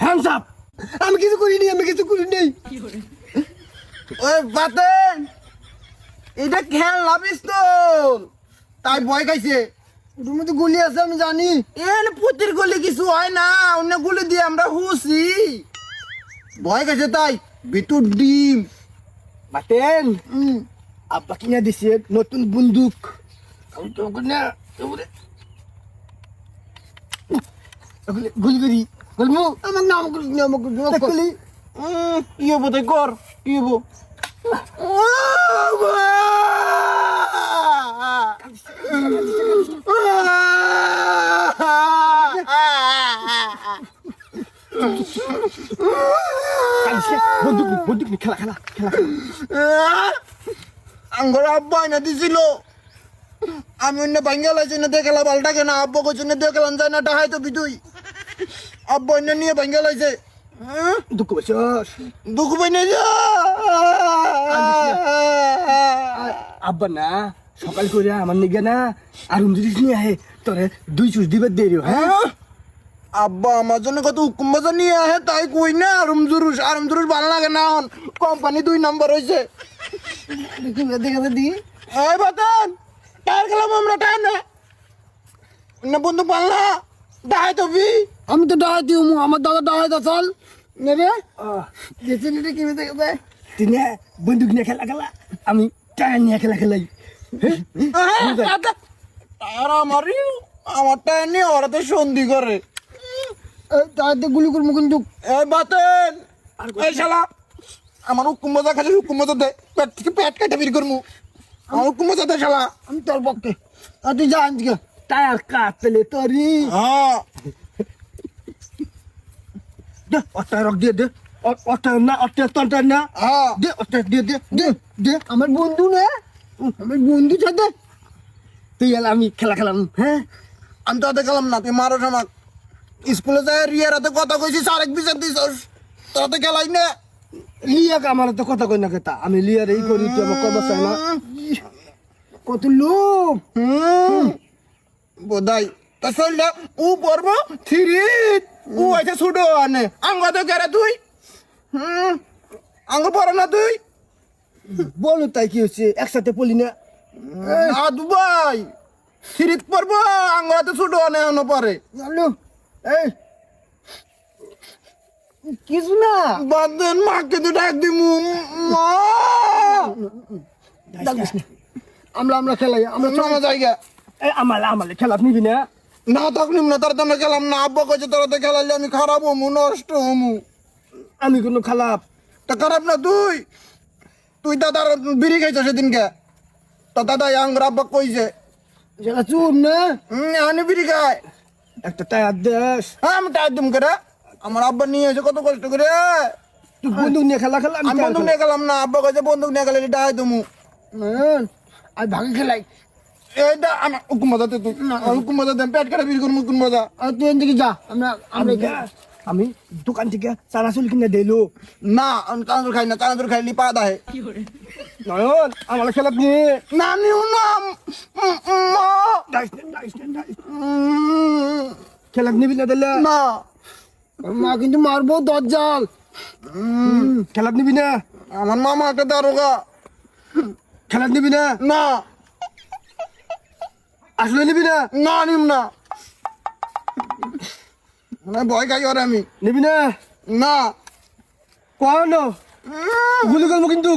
Hands up! আমি কিছু করিনি ওই বাতেন এটা খেলনা পিস্তল তাই ভয় খাইছে ওটার মধ্যে গুলি আছে আমি জানি এর পুতির গুলি কিছু হয় না অন্য গুলি দিয়ে আমরা হুসি ভয় খাইছে তাই ভিতর ডিম বাতেন আব্বা কিনে দিছে নতুন বন্দুক আমি তো না গুলি করি বলবো আমার নাম করি কি হবো তাই কর কি হবো বন্দুক খেলা আঙ্গর আব্বা না দিছিল আমি অন্য বাঙ্গাল আছে না দেখলা বালটাকে না আব্বা কইছে না দেখলাম যায় না ডাহাই তো বিদুই আব্বা অন্য নিয়ে বাঙ্গাল আছে দুঃখ পাই না আব্বা না সকাল করে আমার নিগে না আর জিনিস নিয়ে আহে তোরে 2 চুষ দিবে দেরি হ্যাঁ আব্বা আমার জন্য কত হুকুম বাজার নিয়ে আহে তাই কই না আরম জুরুস ভালো লাগে না কোম্পানি 2 নম্বর হয়েছে দেখে দি এই বাতান টায়ার গেলাম আমরা টায়ার না বন্ধু পাল্লা ডাহাই তবি আমি তো ডাহাই দিও আমার দাদা ডাহাই দা চল নেবে গেছে নিতে কি দেখে দেয় তিনি বন্দুক নিয়ে খেলা আমি টায়ার নিয়ে খেলাই টায়ার আমার টায়ার নিয়ে ওরা তো সন্ধি করে টায়ারতে গুলি করবো কিন্তু এই বাতেন এই শালা আমার হুকুম মজা খালি হুকুম মজা দে পেট থেকে পেট কেটে বের করবো আমার হুকুম মজা দে শালা আমি তোর পক্ষে আর তুই যা আজকে টায়ার কাট পেলে তোরই হ্যাঁ দে অটা রক দে অটা না অটা তন্টা না হ্যাঁ দে অটা দে আমার বন্ধু না আমার বন্ধু সাথে তুই এলা আমি খেলাম হ্যাঁ আমি তো হাতে খেলাম না তুই মারো আমাক স্কুলে যায় রিয়ার হাতে কথা কইছিস আরেক বিচার দিছস তোর হাতে খেলাই না লিয়াকে আমার হাতে কথা কই না কেতা আমি লিয়ার এই করি তুই আমার কথা চাই না কত লোক বোধাই তা চল না ও পড়বো থ্রি ও আছে ছুটো আনে আঙ্গ তো কেরা তুই আঙ্গ পড়ো না তুই বলো তাই কি হচ্ছে একসাথে পড়লি না দুবাই থ্রি পড়বো আঙ্গ তো ছুটো আনে আনো পরে জানো এই কিছু না বাদন মাকে তো ডাক দিমু মা আমরা খেলাই আমরা চলো জায়গা এই আমালে খেলা নিবি না না তখন না তার তো খেলাম না আব্বা কইছে তোরা তো খেলাইলে আমি খারাপ হমু নষ্ট হমু আমি কোনো খারাপ তা খারাপ না তুই দাদার বিড়ি খাইছ সেদিনকে তা দাদা আঙ্গুর আব্বা কইছে যেটা চুপ না আমি বিড়ি খাই একটা টায়ার দেশ হ্যাঁ আমি টায়ার দিম করে আমার আব্বা নিয়ে এসে কত কষ্ট করে তুই বন্দুক নিয়ে খেলা আমি বন্দুক নিয়ে খেলাম না আব্বা কইছে বন্দুক নিয়ে খেলে ডাই দিমু আর ভাগে খেলাই এইটা আমার হুকুম মজা তুই হুকুম মজা দেন পেট কাটা বের করবো হুকুম মজা আর তুই এদিকে যা আমি দোকান থেকে চানাচুর কিনে দিলো না আমি চানাচুর খাই না চানাচুর খাইলি পা দাহে নয়ন আমার খেলা নিয়ে না নিও না খেলা নিবি না দিলে না মা কিন্তু মারবো দজ্জাল খেলা নিবি না আমার মামা একটা দারোগা খেলা নিবি না না আসলে নিবি না না নিম না মানে ভয় খাই ওর আমি নিবি না না কোন গুলি করবো কিন্তু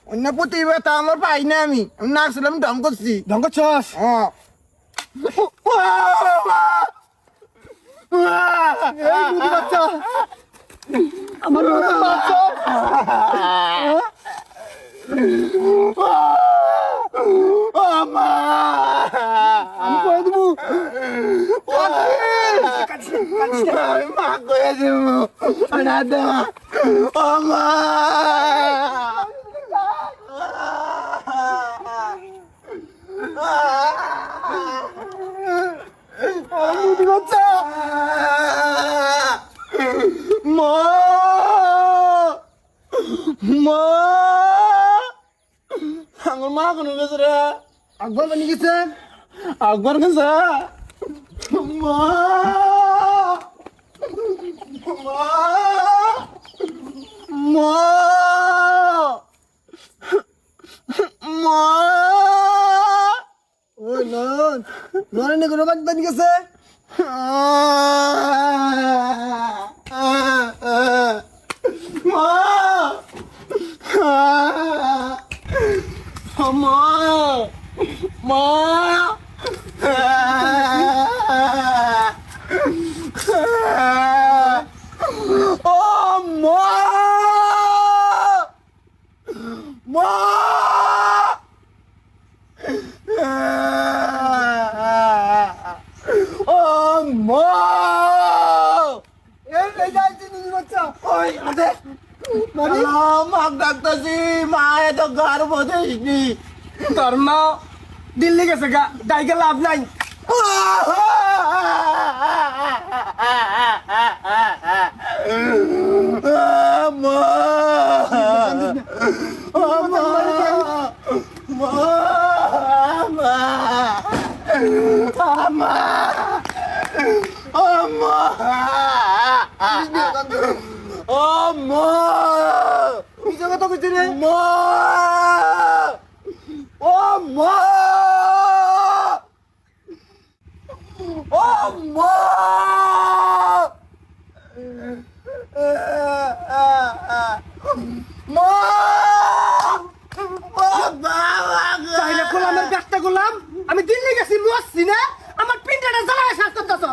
অন্য প্রতিভা তা আমার পাই না আমি নাচছিলাম ঢং করছি ঢং করছস বাচ্চা আমার বাচ্চা আমি মা কয়ে দেবো না দে মা ও মা বাচ্চা মা মা আমার মা কোনো গেছে রে আকবর বানি গেছে আকবর গেছে মা মা মা মা ওই নন নন কোনো বানি গেছে তোর মা দিল্লি গেছে গা ডাইকে লাভ নাই আমি দিল্লি গেছি মরছি না আমার পিন্ডাটা জ্বালায় শেষ করতেছ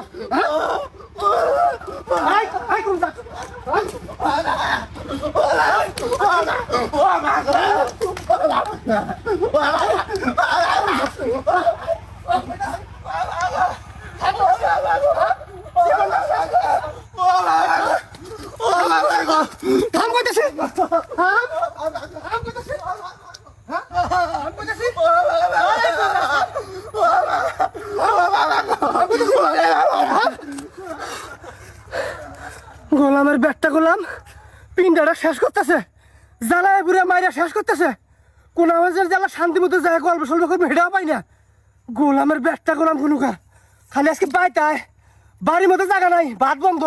গোলামের ব্যাটটা গোলাম পিন্ডাটা শেষ করতেছে জ্বালায় বুড়ে মাইরা শেষ করতেছে কোন আমাদের জ্বালা শান্তি মতো যায় গল্প সল্প করবো হেটাও পাই না গোলামের ব্যাটটা গোলাম কোনুকা খালি আজকে বাইতায় বাড়ির মতো জায়গা নাই ভাত বন্ধ